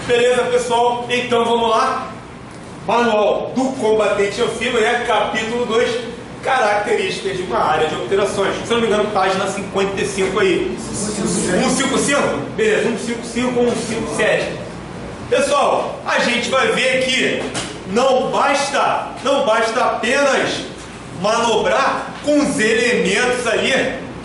Beleza, pessoal? Então vamos lá. Manual do combatente anfíbio, né? Capítulo 2, características de uma área de operações. Se não me engano, página 55 aí. 155? Beleza, 155 ou 157. Pessoal, a gente vai ver que não basta apenas manobrar com os elementos ali,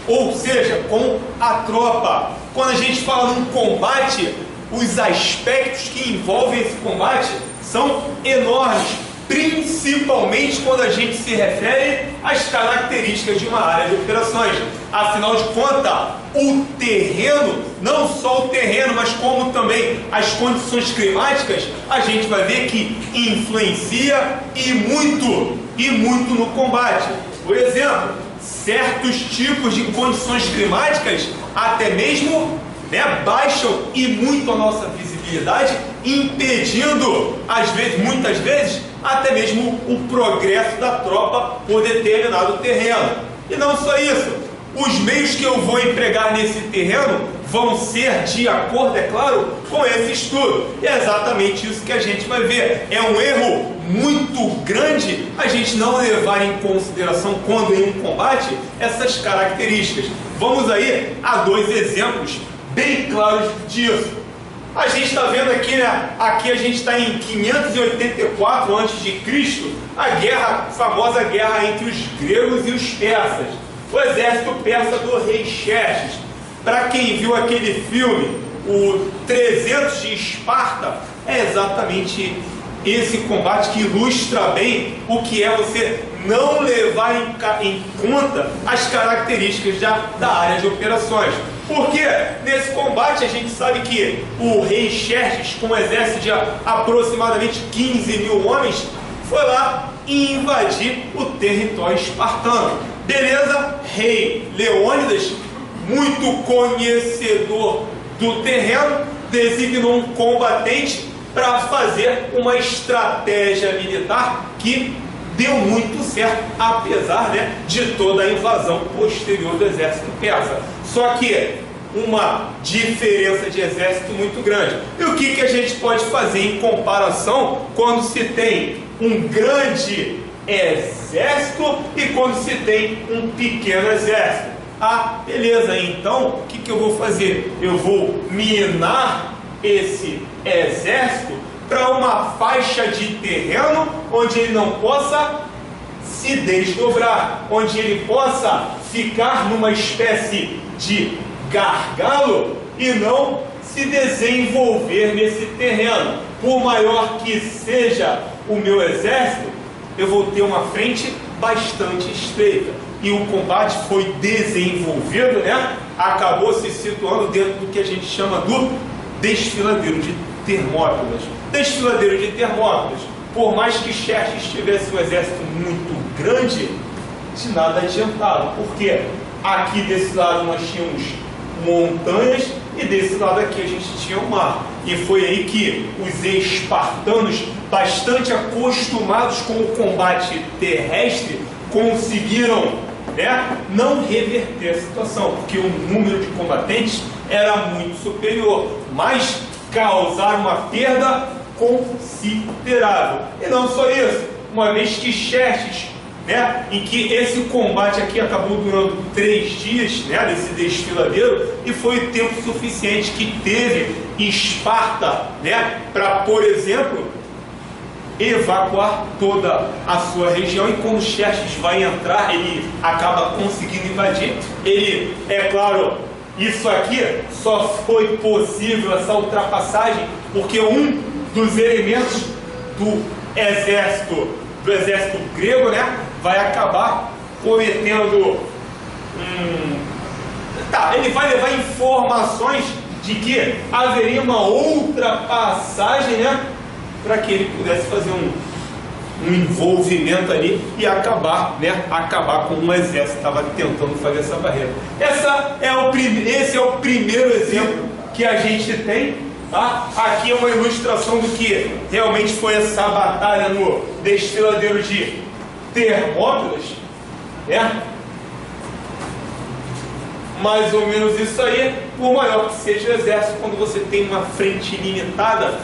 ou seja, com a tropa. Quando a gente fala num combate, os aspectos que envolvem esse combate são enormes, principalmente quando a gente se refere às características de uma área de operações. Afinal de contas, o terreno, não só o terreno, mas como também as condições climáticas, a gente vai ver que influencia e muito no combate. Por exemplo, certos tipos de condições climáticas até mesmo baixam e muito a nossa visibilidade, impedindo, muitas vezes, até mesmo o progresso da tropa por determinado terreno. E não só isso, os meios que eu vou empregar nesse terreno vão ser de acordo, é claro, com esse estudo. E é exatamente isso que a gente vai ver. É um erro muito grande a gente não levar em consideração, quando em um combate, essas características. Vamos aí a dois exemplos bem claros disso. A gente está vendo aqui, né? Aqui a gente está em 584 a.C., a famosa guerra entre os gregos e os persas. O exército persa do rei Xerxes. Para quem viu aquele filme, o 300 de Esparta, é exatamente esse combate que ilustra bem o que é você não levar em conta as características da área de operações. Porque nesse combate a gente sabe que o rei Xerxes, com um exército de aproximadamente 15 mil homens, foi lá e invadir o território espartano. Beleza? Rei Leônidas, muito conhecedor do terreno, designou um combatente para fazer uma estratégia militar que deu muito certo, apesar de toda a invasão posterior do exército persa. Só que uma diferença de exército muito grande. E o que a gente pode fazer em comparação quando se tem um grande exército e quando se tem um pequeno exército? Ah, beleza, então o que eu vou fazer? Eu vou minar esse exército para uma faixa de terreno onde ele não possa se desdobrar, onde ele possa ficar numa espécie de gargalo e não se desenvolver nesse terreno. Por maior que seja o meu exército, eu vou ter uma frente bastante estreita. E o combate foi desenvolvido, acabou se situando dentro do que a gente chama do desfiladeiro de Termópilas. Desfiladeiro de Termópilas, por mais que Xerxes tivesse um exército muito grande, de nada adiantava, porque aqui desse lado nós tínhamos montanhas e desse lado aqui a gente tinha o mar. E foi aí que os espartanos, bastante acostumados com o combate terrestre, conseguiram não reverter a situação, porque o número de combatentes era muito superior, mas causaram uma perda considerável. E não só isso, uma vez que Xerxes, em que esse combate aqui acabou durando 3 dias, desse desfiladeiro, e foi o tempo suficiente que teve Esparta, para, por exemplo, evacuar toda a sua região. E quando Xerxes vai entrar, ele acaba conseguindo invadir. Ele, é claro, isso aqui só foi possível, essa ultrapassagem, porque um dos elementos do exército grego, vai acabar cometendo ele vai levar informações de que haveria uma outra passagem, para que ele pudesse fazer um envolvimento ali e acabar com um exército que estava tentando fazer essa barreira. Esse é o primeiro exemplo que a gente tem, tá? Aqui é uma ilustração do que realmente foi essa batalha no desfiladeiro de Termópilas, mais ou menos isso aí. Por maior que seja o exército, quando você tem uma frente limitada,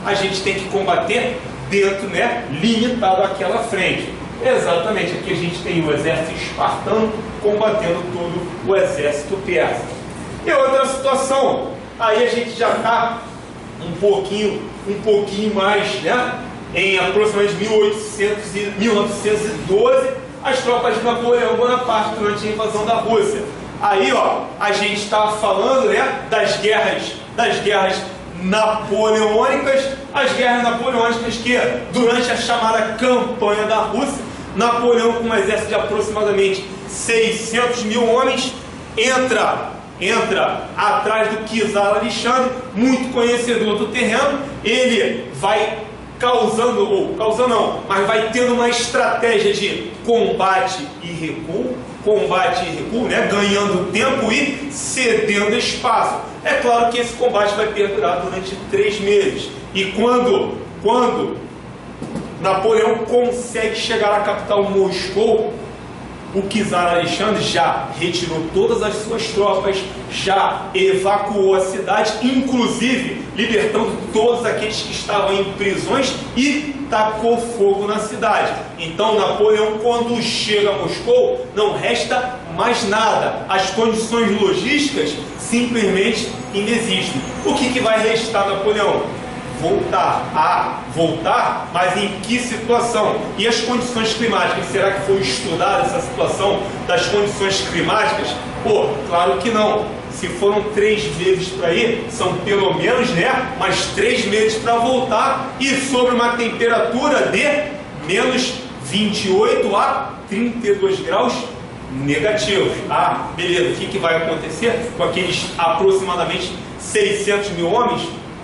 a gente tem que combater dentro, né, limitado àquela frente. Exatamente, aqui a gente tem o exército espartano combatendo todo o exército persa. E outra situação, aí a gente já está um pouquinho mais, né, em aproximadamente 1912, as tropas de Napoleão Bonaparte durante a invasão da Rússia. Aí, ó, a gente estava falando, né, das guerras napoleônicas, as guerras napoleônicas que, durante a chamada campanha da Rússia, Napoleão, com um exército de aproximadamente 600 mil homens, entra atrás do Czar Alexandre, muito conhecedor do terreno. Ele vai mas vai tendo uma estratégia de combate e recuo, né, ganhando tempo e cedendo espaço. É claro que esse combate vai perdurar durante 3 meses. E quando Napoleão consegue chegar à capital Moscou, o Czar Alexandre já retirou todas as suas tropas, já evacuou a cidade, inclusive libertando todos aqueles que estavam em prisões, e tacou fogo na cidade. Então Napoleão, quando chega a Moscou, não resta mais nada. As condições logísticas simplesmente inexistem. O que vai restar a Napoleão? Voltar, mas em que situação? E as condições climáticas? Será que foi estudada essa situação das condições climáticas? Pô, claro que não. Se foram 3 meses para ir, são pelo menos, né, mais 3 meses para voltar, e sobre uma temperatura de menos 28 a 32 graus negativos. Ah, beleza. O que vai acontecer com aqueles aproximadamente 600 mil homens?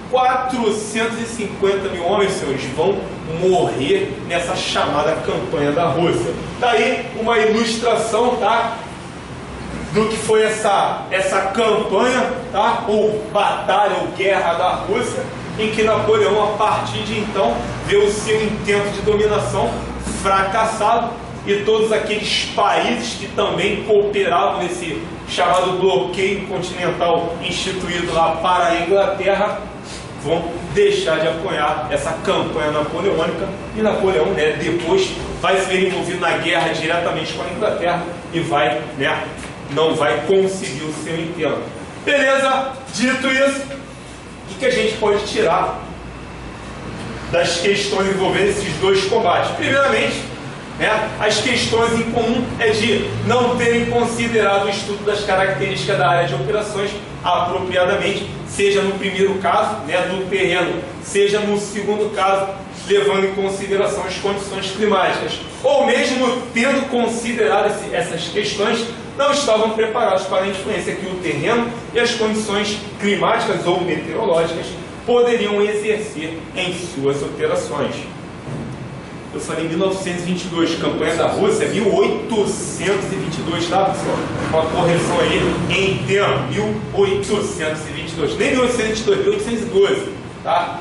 450 mil homens, senhores, vão morrer nessa chamada campanha da Rússia. Daí uma ilustração, tá, do que foi essa campanha, tá, ou batalha ou guerra da Rússia, em que Napoleão, a partir de então, vê o seu intento de dominação fracassado, e todos aqueles países que também cooperavam nesse chamado bloqueio continental instituído lá para a Inglaterra vão deixar de apoiar essa campanha napoleônica, e Napoleão, né, depois vai se ver envolvido na guerra diretamente com a Inglaterra e vai, né, não vai conseguir o seu intento. Beleza? Dito isso, o que a gente pode tirar das questões envolvendo esses dois combates? Primeiramente, né, as questões em comum é de não terem considerado o estudo das características da área de operações apropriadamente, seja no primeiro caso, né, do terreno, seja no segundo caso, levando em consideração as condições climáticas, ou mesmo tendo considerado essas questões, não estavam preparados para a influência que o terreno e as condições climáticas ou meteorológicas poderiam exercer em suas operações. Eu falei 1922, campanha da Rússia, 1822, tá, pessoal? Uma correção aí em tempo, 1822, nem 1822, 1812, tá?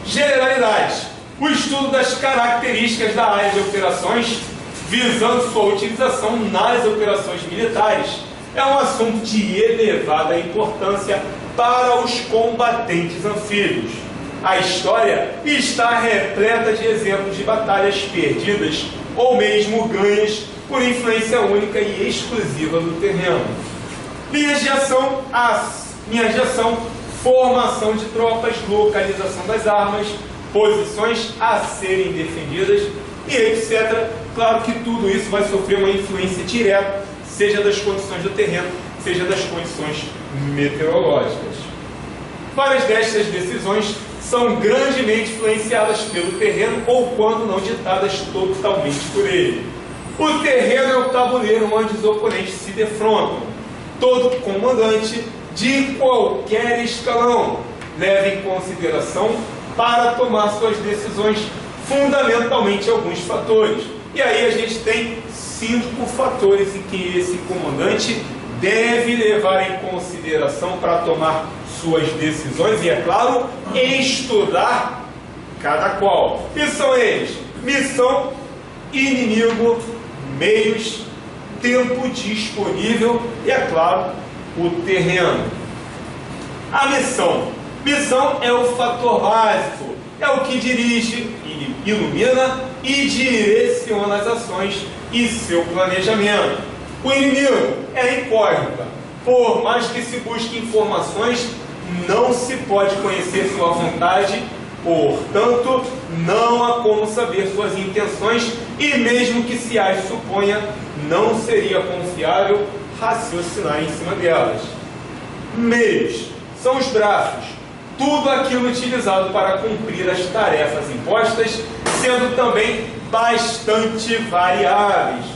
Generalidades: o estudo das características da área de operações, visando sua utilização nas operações militares, é um assunto de elevada importância para os combatentes anfíbios. A história está repleta de exemplos de batalhas perdidas ou mesmo ganhas por influência única e exclusiva do terreno. Linhas de ação, formação de tropas, localização das armas, posições a serem defendidas e etc. Claro que tudo isso vai sofrer uma influência direta, seja das condições do terreno, seja das condições meteorológicas. Várias destas decisões são grandemente influenciadas pelo terreno ou, quando não, ditadas totalmente por ele. O terreno é o tabuleiro onde os oponentes se defrontam. Todo comandante de qualquer escalão leva em consideração, para tomar suas decisões, fundamentalmente alguns fatores. E aí a gente tem 5 fatores em que esse comandante deve levar em consideração para tomar suas decisões e, é claro, estudar cada qual. E são eles: missão, inimigo, meios, tempo disponível e, é claro, o terreno. A missão. Missão é o fator básico, é o que dirige, ilumina e direciona as ações e seu planejamento. O inimigo é a incógnita. Por mais que se busque informações, não se pode conhecer sua vontade, portanto, não há como saber suas intenções e mesmo que se as suponha, não seria confiável raciocinar em cima delas. Meios são os braços, tudo aquilo utilizado para cumprir as tarefas impostas, sendo também bastante variáveis.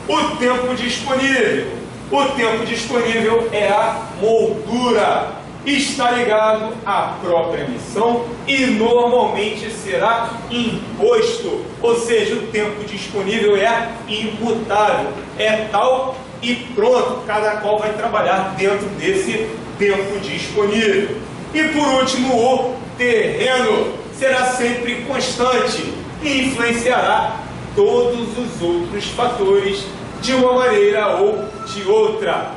O tempo disponível. O tempo disponível é a moldura. Está ligado à própria missão e normalmente será imposto. Ou seja, o tempo disponível é imutável. É tal e pronto. Cada qual vai trabalhar dentro desse tempo disponível. E por último, o terreno será sempre constante e influenciará todos os outros fatores de uma maneira ou de outra.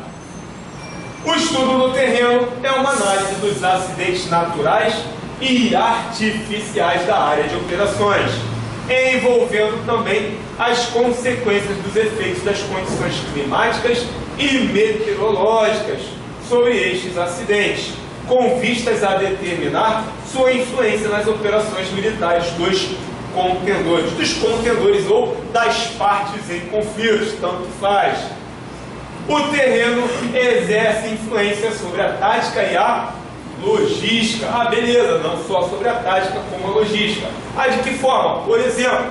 O estudo do terreno é uma análise dos acidentes naturais e artificiais da área de operações, envolvendo também as consequências dos efeitos das condições climáticas e meteorológicas sobre estes acidentes, com vistas a determinar sua influência nas operações militares dos contendores ou das partes em conflitos, tanto faz. O terreno exerce influência sobre a tática e a logística. Ah, beleza, não só sobre a tática como a logística. Ah, de que forma? Por exemplo,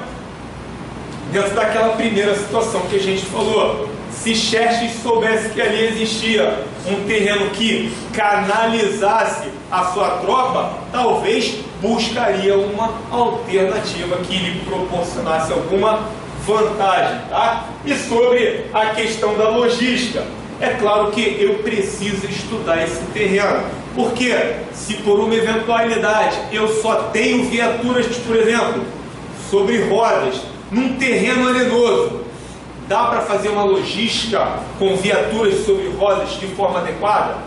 dentro daquela primeira situação que a gente falou, se Xerxes soubesse que ali existia um terreno que canalizasse a sua tropa, talvez buscaria uma alternativa que lhe proporcionasse alguma vantagem, tá? E sobre a questão da logística, é claro que eu preciso estudar esse terreno, porque se por uma eventualidade eu só tenho viaturas, por exemplo, sobre rodas, num terreno arenoso, dá para fazer uma logística com viaturas sobre rodas de forma adequada?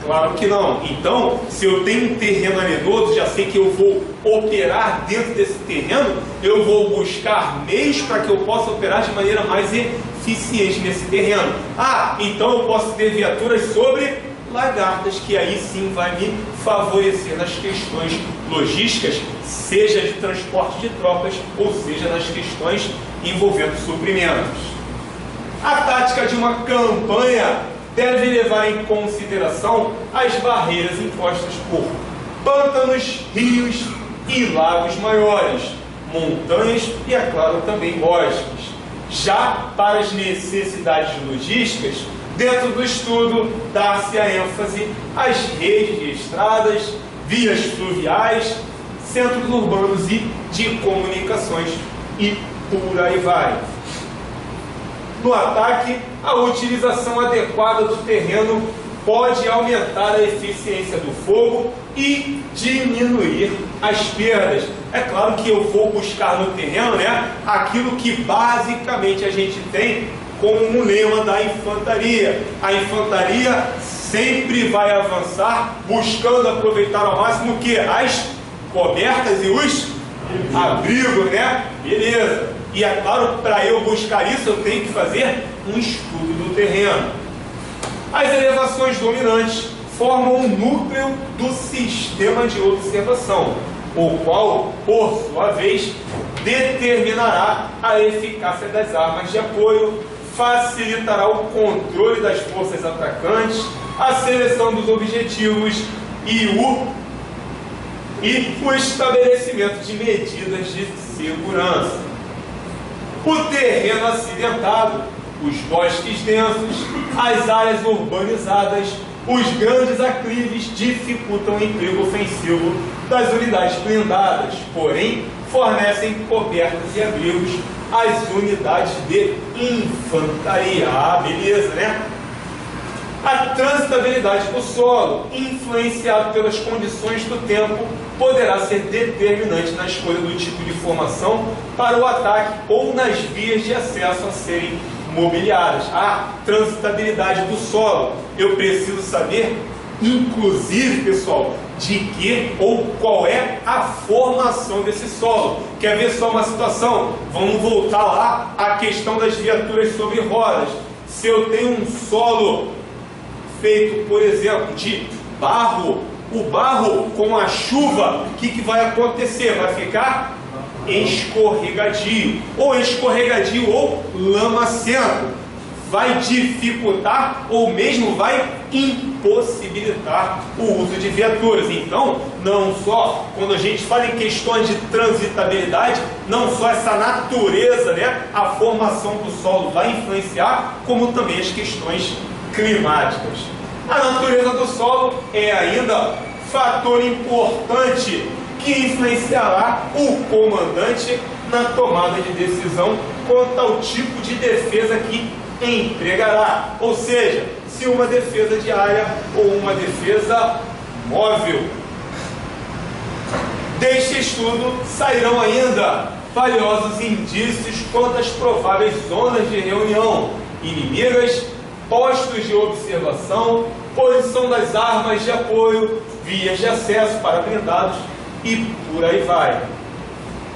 Claro que não. Então, se eu tenho um terreno arenoso, já sei que eu vou operar dentro desse terreno, eu vou buscar meios para que eu possa operar de maneira mais eficiente nesse terreno. Ah, então eu posso ter viaturas sobre lagartas, que aí sim vai me favorecer nas questões logísticas, seja de transporte de tropas, ou seja nas questões envolvendo suprimentos. A tática de uma campanha deve levar em consideração as barreiras impostas por pântanos, rios e lagos maiores, montanhas e, é claro, também bosques. Já para as necessidades logísticas, dentro do estudo, dá-se a ênfase às redes de estradas, vias fluviais, centros urbanos e de comunicações e por aí vai. No ataque, a utilização adequada do terreno pode aumentar a eficiência do fogo e diminuir as perdas. É claro que eu vou buscar no terreno, aquilo que basicamente a gente tem como um lema da infantaria. A infantaria sempre vai avançar buscando aproveitar ao máximo o quê? As cobertas e os abrigos, Beleza. E é claro, para eu buscar isso, eu tenho que fazer um estudo do terreno. As elevações dominantes formam um núcleo do sistema de observação, o qual, por sua vez, determinará a eficácia das armas de apoio, facilitará o controle das forças atacantes, a seleção dos objetivos e o estabelecimento de medidas de segurança. O terreno acidentado, os bosques densos, as áreas urbanizadas, os grandes aclives dificultam o emprego ofensivo das unidades blindadas, porém fornecem cobertas e abrigos às unidades de infantaria. Ah, beleza, A transitabilidade do solo, influenciado pelas condições do tempo, poderá ser determinante na escolha do tipo de formação para o ataque ou nas vias de acesso a serem mobiliadas. A transitabilidade do solo eu preciso saber, inclusive, pessoal, de que ou qual é a formação desse solo. Quer ver só uma situação? Vamos voltar lá à questão das viaturas sobre rodas. Se eu tenho um solo feito, por exemplo, de barro, o barro com a chuva, o que vai acontecer? Vai ficar escorregadio, ou lamacento. Vai dificultar ou mesmo vai impossibilitar o uso de viaturas. Então, não só quando a gente fala em questões de transitabilidade, não só essa natureza, né, a formação do solo vai influenciar, como também as questões climáticas. A natureza do solo é ainda fator importante que influenciará o comandante na tomada de decisão quanto ao tipo de defesa que empregará, ou seja, se uma defesa diária ou uma defesa móvel. Deste estudo sairão ainda valiosos indícios quanto às prováveis zonas de reunião inimigas, postos de observação, posição das armas de apoio, vias de acesso para blindados e por aí vai.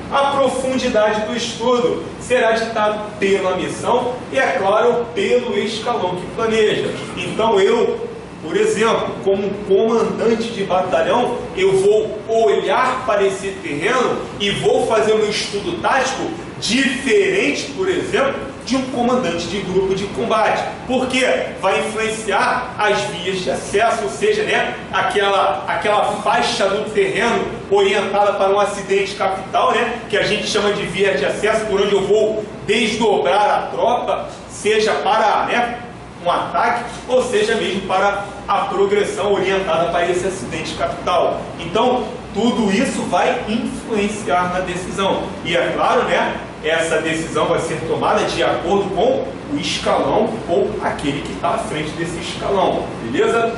A profundidade do estudo será ditada pela missão e, é claro, pelo escalão que planeja. Então eu, por exemplo, como comandante de batalhão, eu vou olhar para esse terreno e vou fazer um estudo tático diferente, por exemplo, de um comandante de grupo de combate, porque vai influenciar as vias de acesso, ou seja, né, aquela faixa do terreno orientada para um acidente capital, né, que a gente chama de via de acesso, por onde eu vou desdobrar a tropa, seja para, né, um ataque, ou seja mesmo para a progressão orientada para esse acidente capital. Então, tudo isso vai influenciar na decisão. E é claro, né, essa decisão vai ser tomada de acordo com o escalão ou aquele que está à frente desse escalão, beleza?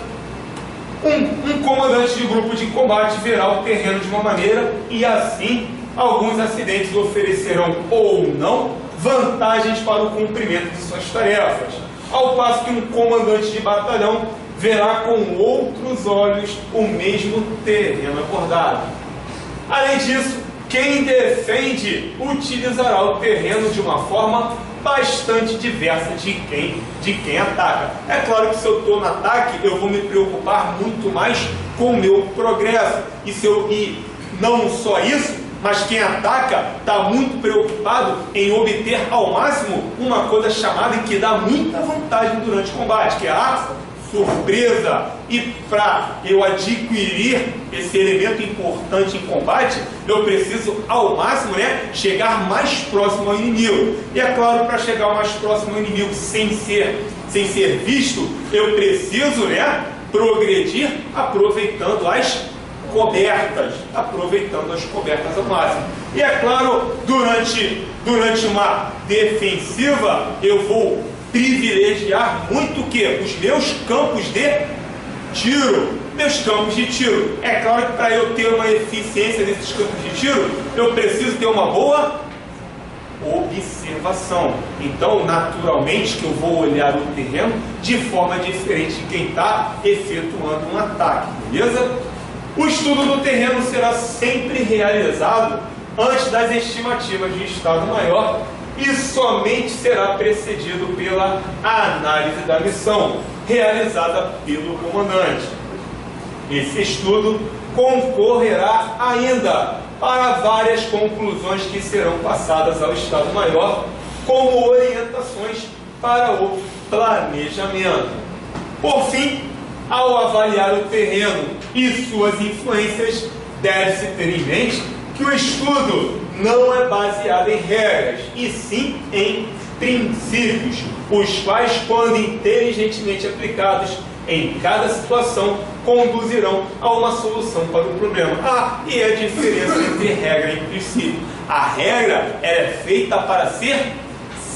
Um comandante de grupo de combate verá o terreno de uma maneira e assim alguns acidentes oferecerão ou não vantagens para o cumprimento de suas tarefas, ao passo que um comandante de batalhão verá com outros olhos o mesmo terreno abordado. Além disso, quem defende utilizará o terreno de uma forma bastante diversa de quem ataca. É claro que se eu estou no ataque, eu vou me preocupar muito mais com o meu progresso. E não só isso, mas quem ataca está muito preocupado em obter ao máximo uma coisa chamada que dá muita vantagem durante o combate, que é a surpresa. E para eu adquirir esse elemento importante em combate, eu preciso ao máximo, né, chegar mais próximo ao inimigo. E é claro, para chegar mais próximo ao inimigo sem ser visto, eu preciso, né, progredir aproveitando as cobertas ao máximo. E é claro, durante uma defensiva, eu vou privilegiar muito o que? Os meus campos de tiro. É claro que para eu ter uma eficiência nesses campos de tiro, eu preciso ter uma boa observação. Então, naturalmente, que eu vou olhar o terreno de forma diferente de quem está efetuando um ataque, beleza? O estudo do terreno será sempre realizado antes das estimativas de Estado-Maior e somente será precedido pela análise da missão, realizada pelo comandante. Esse estudo concorrerá ainda para várias conclusões que serão passadas ao Estado-Maior como orientações para o planejamento. Por fim, ao avaliar o terreno e suas influências, deve-se ter em mente que o estudo não é baseado em regras, e sim em princípios, os quais, quando inteligentemente aplicados em cada situação, conduzirão a uma solução para o problema. E a diferença entre regra e princípio. A regra é feita para ser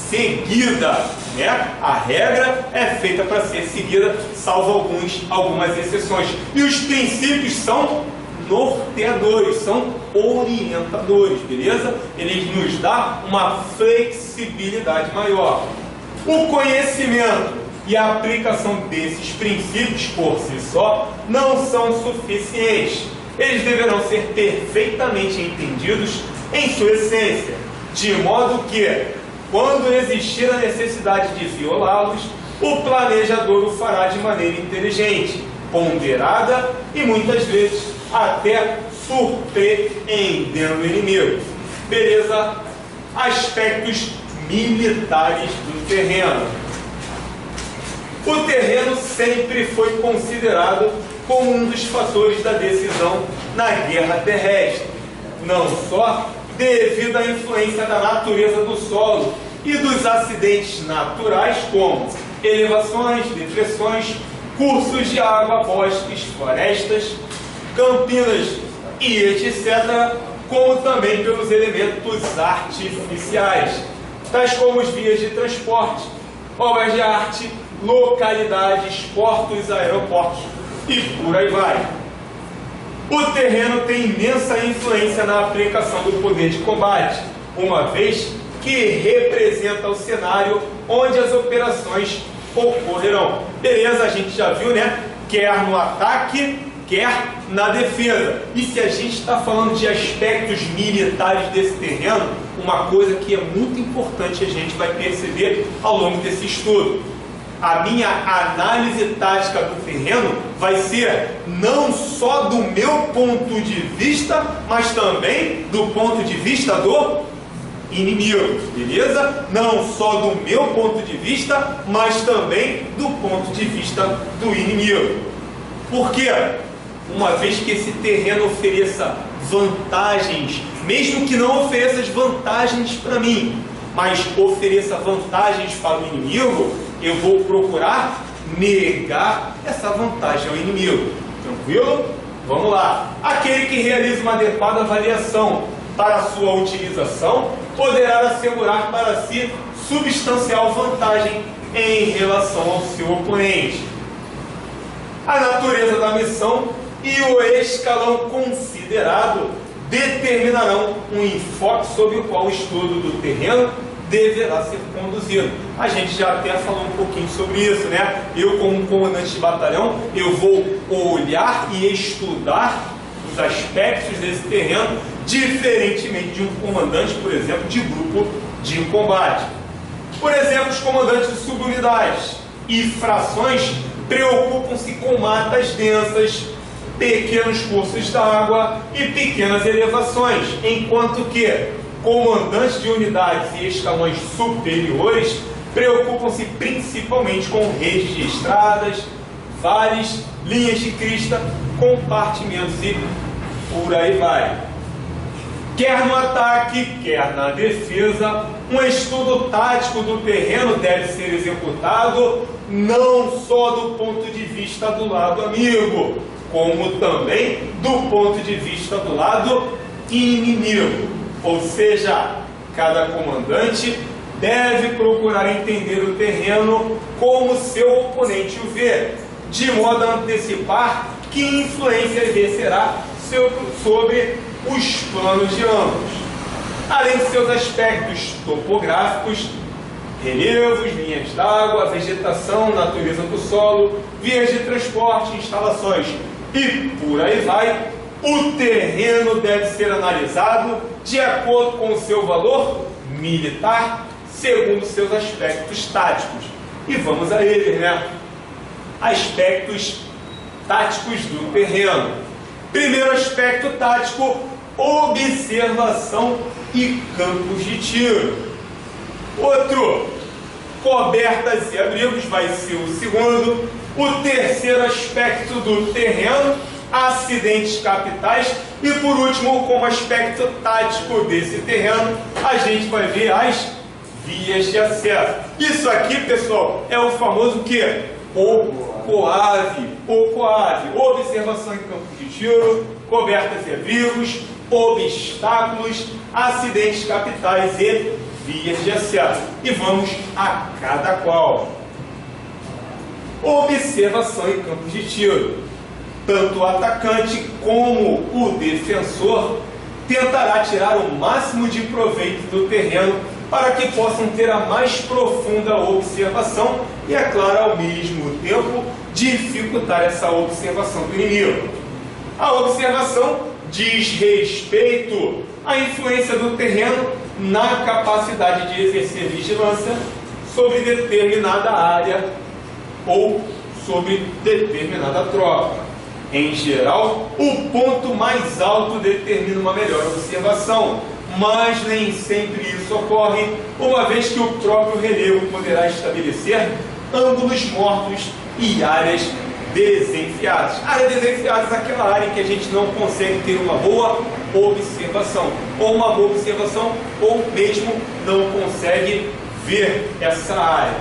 seguida, né? A regra é feita para ser seguida, salvo algumas exceções. E os princípios são norteadores, são orientadores, beleza? Eles nos dão uma flexibilidade maior. O conhecimento e a aplicação desses princípios por si só não são suficientes. Eles deverão ser perfeitamente entendidos em sua essência, de modo que, quando existir a necessidade de violá-los, o planejador o fará de maneira inteligente, ponderada e muitas vezes até surpreendendo o inimigo. Beleza? Aspectos militares do terreno. O terreno sempre foi considerado como um dos fatores da decisão na guerra terrestre, não só devido à influência da natureza do solo e dos acidentes naturais como elevações, depressões, cursos de água, bosques, florestas, campinas e etc., como também pelos elementos artificiais, tais como as vias de transporte, obras de arte, localidades, portos, aeroportos e por aí vai. O terreno tem imensa influência na aplicação do poder de combate, uma vez que representa o cenário onde as operações ocorrerão. Beleza, a gente já viu, né? Quer no ataque, quer na defesa. E se a gente está falando de aspectos militares desse terreno, uma coisa que é muito importante a gente vai perceber ao longo desse estudo. A minha análise tática do terreno vai ser não só do meu ponto de vista, mas também do ponto de vista do inimigo, beleza? Não só do meu ponto de vista, mas também do ponto de vista do inimigo. Por quê? Uma vez que esse terreno ofereça vantagens, mesmo que não ofereça as vantagens para mim, mas ofereça vantagens para o inimigo, eu vou procurar negar essa vantagem ao inimigo. Tranquilo? Vamos lá. Aquele que realiza uma adequada avaliação para a sua utilização poderá assegurar para si substancial vantagem em relação ao seu oponente. A natureza da missão e o escalão considerado determinarão um enfoque sobre o qual o estudo do terreno deverá ser conduzido. A gente já até falou um pouquinho sobre isso, né? Eu, como comandante de batalhão, eu vou olhar e estudar os aspectos desse terreno, diferentemente de um comandante, por exemplo, de grupo de combate. Por exemplo, os comandantes de subunidades e frações preocupam-se com matas densas, pequenos cursos d'água e pequenas elevações, enquanto que comandantes de unidades e escalões superiores preocupam-se principalmente com redes de estradas, vales, linhas de crista, compartimentos e por aí vai. Quer no ataque, quer na defesa, um estudo tático do terreno deve ser executado não só do ponto de vista do lado amigo, como também do ponto de vista do lado inimigo. Ou seja, cada comandante deve procurar entender o terreno como seu oponente o vê, de modo a antecipar que influência exercerá sobre os planos de ambos, além de seus aspectos topográficos, relevos, linhas d'água, vegetação, natureza do solo, vias de transporte, instalações e por aí vai. O terreno deve ser analisado de acordo com o seu valor militar, segundo seus aspectos táticos. E vamos a eles, né? Aspectos táticos do terreno. Primeiro aspecto tático: observação e campos de tiro. Outro, cobertas e abrigos, vai ser o segundo. O terceiro aspecto do terreno, acidentes capitais. E por último, como aspecto tático desse terreno, a gente vai ver as vias de acesso. Isso aqui, pessoal, é o famoso que? O COAV. Observação em campos de tiro, cobertas e abrigos, obstáculos, acidentes capitais e vias de acesso. E vamos a cada qual. Observação em campos de tiro. Tanto o atacante como o defensor tentará tirar o máximo de proveito do terreno para que possam ter a mais profunda observação e, é claro, ao mesmo tempo, dificultar essa observação do inimigo. A observação diz respeito à influência do terreno na capacidade de exercer vigilância sobre determinada área ou sobre determinada tropa. Em geral, o ponto mais alto determina uma melhor observação, mas nem sempre isso ocorre, uma vez que o próprio relevo poderá estabelecer ângulos mortos e áreas desenfiadas. Áreas desenfiadas é aquela área em que a gente não consegue ter uma boa observação, ou uma boa observação, ou mesmo não consegue ver essa área.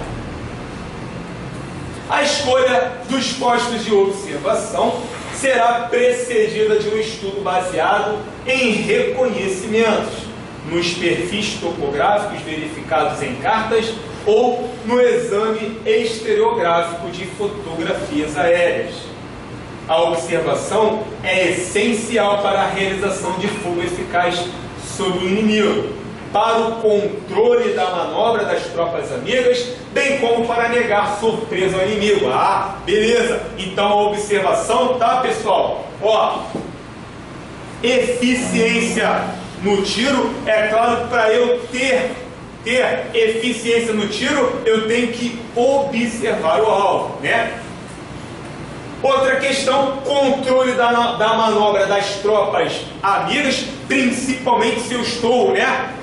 A escolha dos postos de observação será precedida de um estudo baseado em reconhecimentos, nos perfis topográficos verificados em cartas ou no exame estereográfico de fotografias aéreas. A observação é essencial para a realização de fogo eficaz sobre o inimigo, para o controle da manobra das tropas amigas, bem como para negar surpresa ao inimigo. Ah, beleza! Então a observação, tá, pessoal? Ó, eficiência no tiro, é claro que para eu ter eficiência no tiro, eu tenho que observar o alvo, né? Outra questão, controle da manobra das tropas amigas, principalmente se eu estou, né,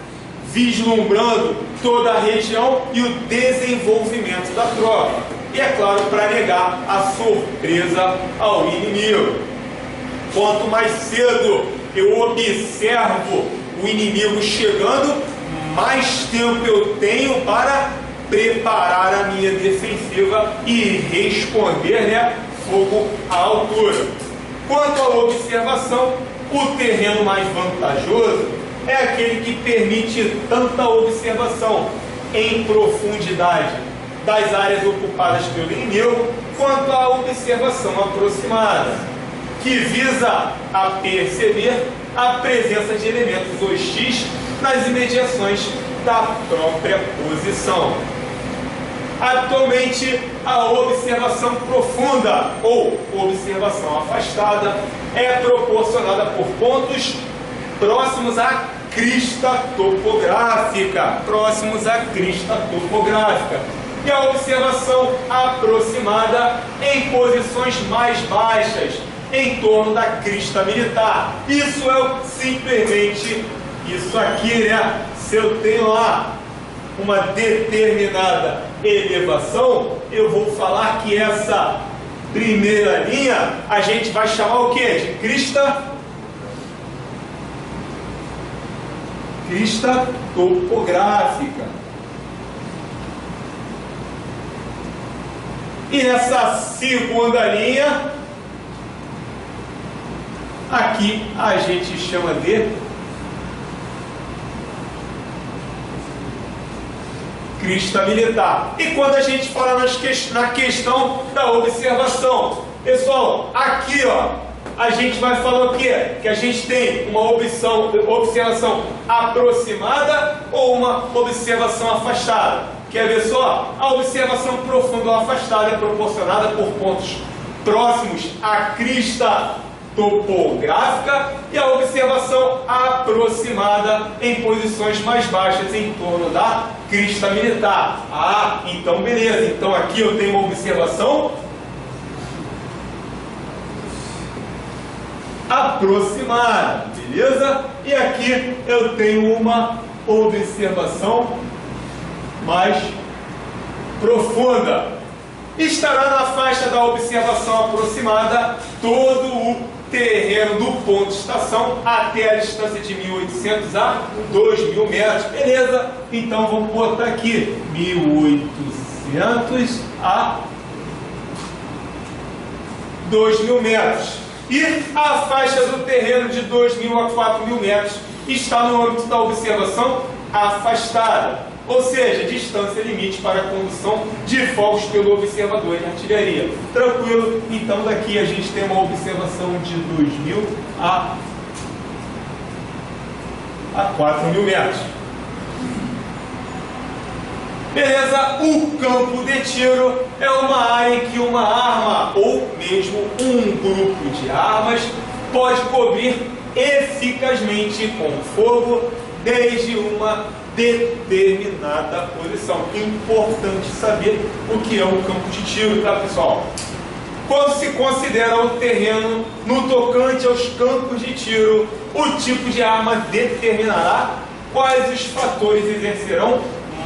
vislumbrando toda a região e o desenvolvimento da tropa. E, é claro, para negar a surpresa ao inimigo. Quanto mais cedo eu observo o inimigo chegando, mais tempo eu tenho para preparar a minha defensiva e responder, né, fogo à altura. Quanto à observação, o terreno mais vantajoso é aquele que permite tanta observação em profundidade das áreas ocupadas pelo inimigo, quanto à observação aproximada, que visa a perceber a presença de elementos hostis nas imediações da própria posição. Atualmente, a observação profunda ou observação afastada é proporcionada por pontos próximos à crista topográfica, e a observação aproximada em posições mais baixas, em torno da crista militar. Isso é simplesmente isso aqui, né? Se eu tenho lá uma determinada elevação, eu vou falar que essa primeira linha a gente vai chamar o que? De crista topográfica. E nessa segunda linha, aqui a gente chama de crista militar. E quando a gente fala na questão da observação, pessoal, aqui ó, a gente vai falar o quê? Que a gente tem uma observação aproximada ou uma observação afastada. Quer ver só? A observação profunda ou afastada é proporcionada por pontos próximos à crista topográfica e a observação aproximada em posições mais baixas em torno da crista militar. Ah, então beleza. Então aqui eu tenho uma observação aproximada, beleza? E aqui eu tenho uma observação mais profunda. Estará na faixa da observação aproximada todo o terreno do ponto de estação até a distância de 1.800 a 2.000 metros. Beleza? Então vamos botar aqui 1.800 a 2.000 metros. E a faixa do terreno de 2.000 a 4.000 metros está no âmbito da observação afastada, ou seja, distância limite para a condução de fogos pelo observador de artilharia. Tranquilo? Então daqui a gente tem uma observação de 2.000 a 4.000 metros. Beleza? O campo de tiro é uma área em que uma arma ou mesmo um grupo de armas pode cobrir eficazmente com fogo desde uma determinada posição. Importante saber o que é um campo de tiro, tá, pessoal? Quando se considera o terreno no tocante aos campos de tiro, o tipo de arma determinará quais os fatores exercerão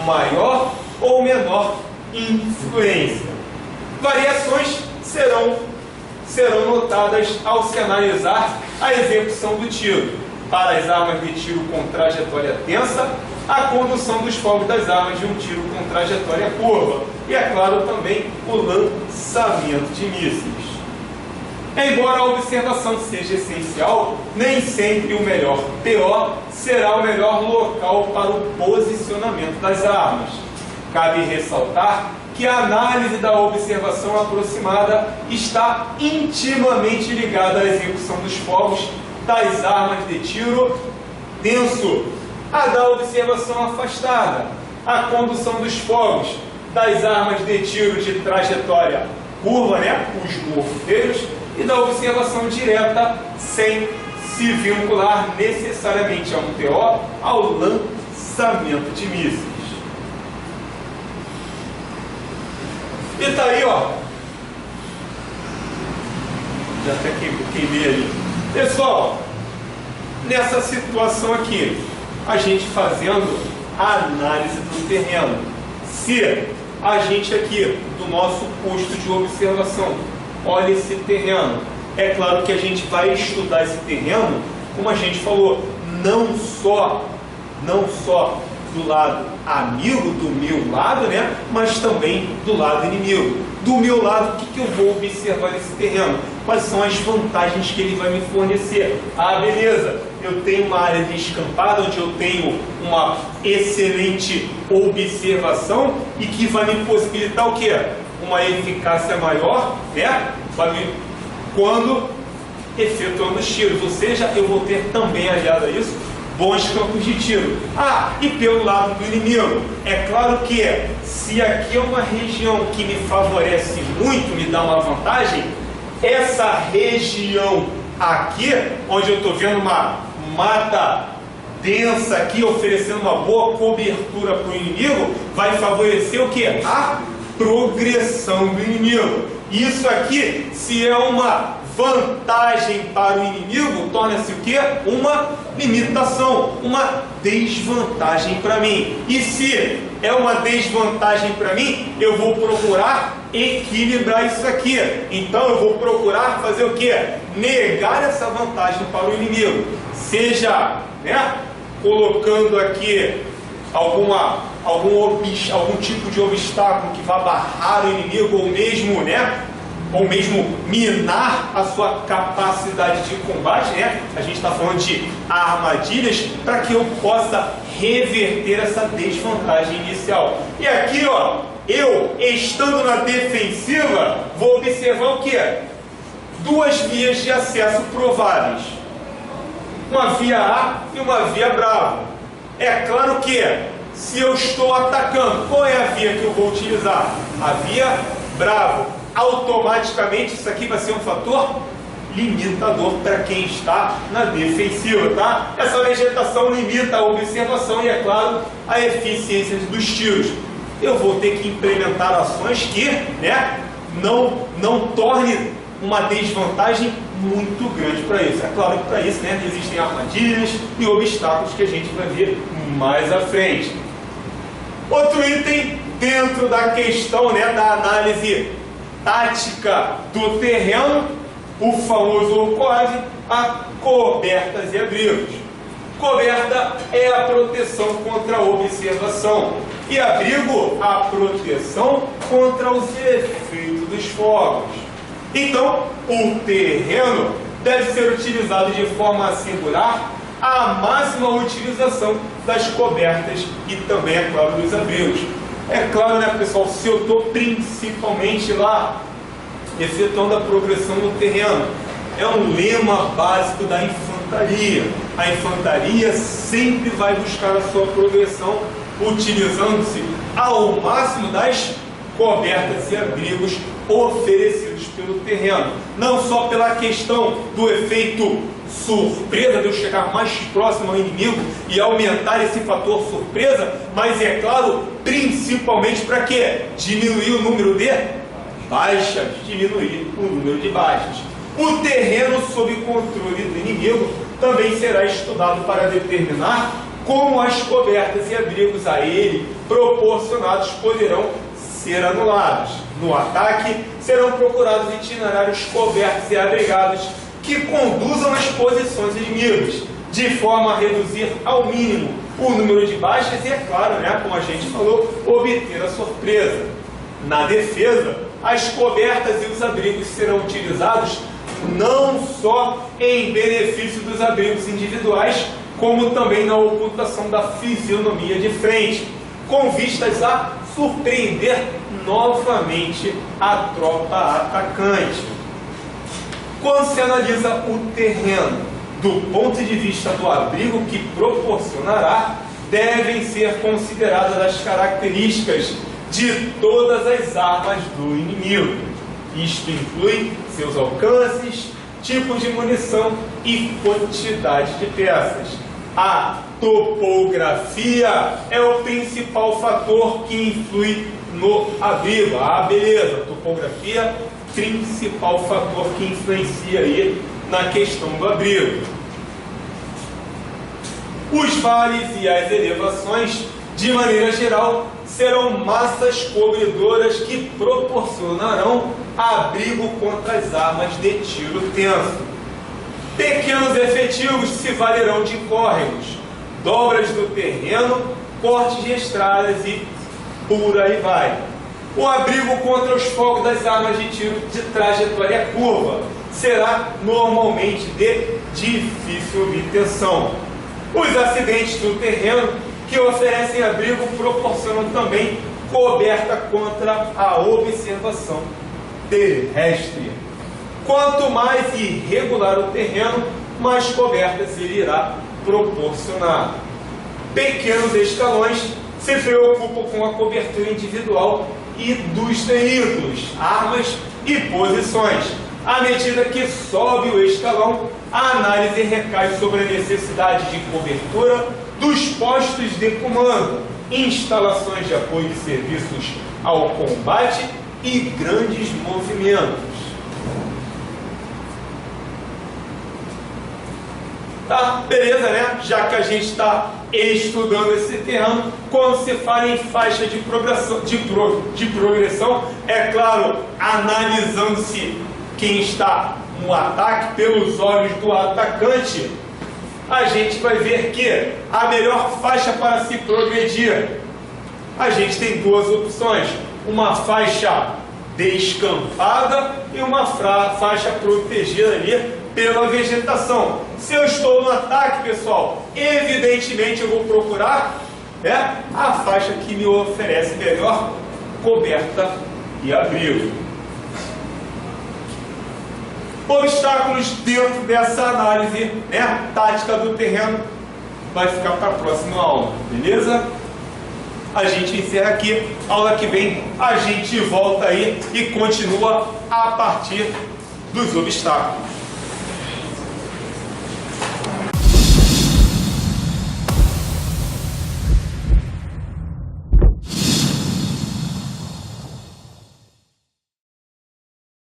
maior ou menor influência. Variações serão notadas ao se analisar a execução do tiro. Para as armas de tiro com trajetória tensa, a condução dos fogos das armas de um tiro com trajetória curva. E, é claro, também o lançamento de mísseis. Embora a observação seja essencial, nem sempre o melhor PO será o melhor local para o posicionamento das armas. Cabe ressaltar que a análise da observação aproximada está intimamente ligada à execução dos fogos das armas de tiro tenso, a da observação afastada, a condução dos fogos das armas de tiro de trajetória curva, né, os morteiros, e da observação direta sem se vincular necessariamente a um TO, ao lançamento de mísseis. E tá aí, ó. Já até queimei ali. Pessoal, nessa situação aqui, a gente fazendo a análise do terreno. Se a gente aqui, do nosso posto de observação, olha esse terreno, é claro que a gente vai estudar esse terreno, como a gente falou, não só do lado amigo, do meu lado, né? Mas também do lado inimigo. Do meu lado, o que eu vou observar nesse terreno? Quais são as vantagens que ele vai me fornecer? Ah, beleza, eu tenho uma área descampada onde eu tenho uma excelente observação e que vai me possibilitar o quê? Uma eficácia maior, né? Quando efetuando os tiros, ou seja, eu vou ter também, aliado a isso, bons campos de tiro. Ah, e pelo lado do inimigo, é claro que se aqui é uma região que me favorece muito, me dá uma vantagem, essa região aqui, onde eu estou vendo uma mata densa aqui, oferecendo uma boa cobertura para o inimigo, vai favorecer o que? A progressão do inimigo. Isso aqui, se é uma vantagem para o inimigo, torna-se o quê? Uma limitação, uma desvantagem para mim. E se é uma desvantagem para mim, eu vou procurar equilibrar isso aqui. Então eu vou procurar fazer o quê? Negar essa vantagem para o inimigo. Seja, né, colocando aqui algum tipo de obstáculo que vá barrar o inimigo, ou mesmo, né, ou mesmo minar a sua capacidade de combate, né? A gente está falando de armadilhas, para que eu possa reverter essa desvantagem inicial. E aqui, ó, eu, estando na defensiva, vou observar o que? Duas vias de acesso prováveis. Uma via A e uma via Bravo. É claro que, se eu estou atacando, qual é a via que eu vou utilizar? A via Bravo. Automaticamente isso aqui vai ser um fator limitador para quem está na defensiva, tá? Essa vegetação limita a observação e, é claro, a eficiência dos tiros. Eu vou ter que implementar ações que, né, não torne uma desvantagem muito grande para isso. É claro que para isso, né, existem armadilhas e obstáculos que a gente vai ver mais à frente. Outro item dentro da questão, né, da análise tática do terreno, o famoso COAD, a cobertas e abrigos. Coberta é a proteção contra a observação e abrigo a proteção contra os efeitos dos fogos. Então, o terreno deve ser utilizado de forma a assegurar a máxima utilização das cobertas e também, é claro, dos abrigos. É claro, né, pessoal, se eu estou principalmente lá efetuando a progressão no terreno, é um lema básico da infantaria. A infantaria sempre vai buscar a sua progressão utilizando-se ao máximo das cobertas e abrigos oferecidos pelo terreno. Não só pela questão do efeito surpresa, de eu chegar mais próximo ao inimigo e aumentar esse fator surpresa, mas é claro, principalmente para quê? Diminuir o número de baixas, diminuir o número de baixas. O terreno sob controle do inimigo também será estudado para determinar como as cobertas e abrigos a ele proporcionados poderão ser anulados. No ataque, serão procurados itinerários cobertos e abrigados que conduzam às posições inimigas, de forma a reduzir ao mínimo o número de baixas e, é claro, como a gente falou, obter a surpresa. Na defesa, as cobertas e os abrigos serão utilizados não só em benefício dos abrigos individuais, como também na ocultação da fisionomia de frente, com vistas a surpreender novamente a tropa atacante. Quando se analisa o terreno do ponto de vista do abrigo que proporcionará, devem ser consideradas as características de todas as armas do inimigo. Isto inclui seus alcances, tipos de munição e quantidade de peças. A topografia é o principal fator que influi no abrigo. Beleza, topografia, principal fator que influencia aí na questão do abrigo. Os vales e as elevações, de maneira geral, serão massas cobridoras que proporcionarão abrigo contra as armas de tiro tenso. Pequenos efetivos se valerão de córregos, dobras do terreno, cortes de estradas e por aí vai. O abrigo contra os fogos das armas de tiro de trajetória curva será normalmente de difícil obtenção. Os acidentes do terreno que oferecem abrigo proporcionam também coberta contra a observação terrestre. Quanto mais irregular o terreno, mais cobertas ele irá proporcionar. Pequenos escalões se preocupam com a cobertura individual e dos veículos, armas e posições. À medida que sobe o escalão, a análise recai sobre a necessidade de cobertura dos postos de comando, instalações de apoio e serviços ao combate e grandes movimentos. Tá, beleza, né? Já que a gente está estudando esse terreno, quando se fala em faixa de progressão, é claro, analisando-se quem está no ataque pelos olhos do atacante, a gente vai ver que a melhor faixa para se progredir, a gente tem duas opções: uma faixa descampada e uma faixa protegida ali pela vegetação. Se eu estou no ataque, pessoal, evidentemente eu vou procurar a faixa que me oferece melhor coberta e abrigo. Obstáculos dentro dessa análise tática do terreno vai ficar para a próxima aula, beleza? A gente encerra aqui, aula que vem a gente volta aí e continua a partir dos obstáculos.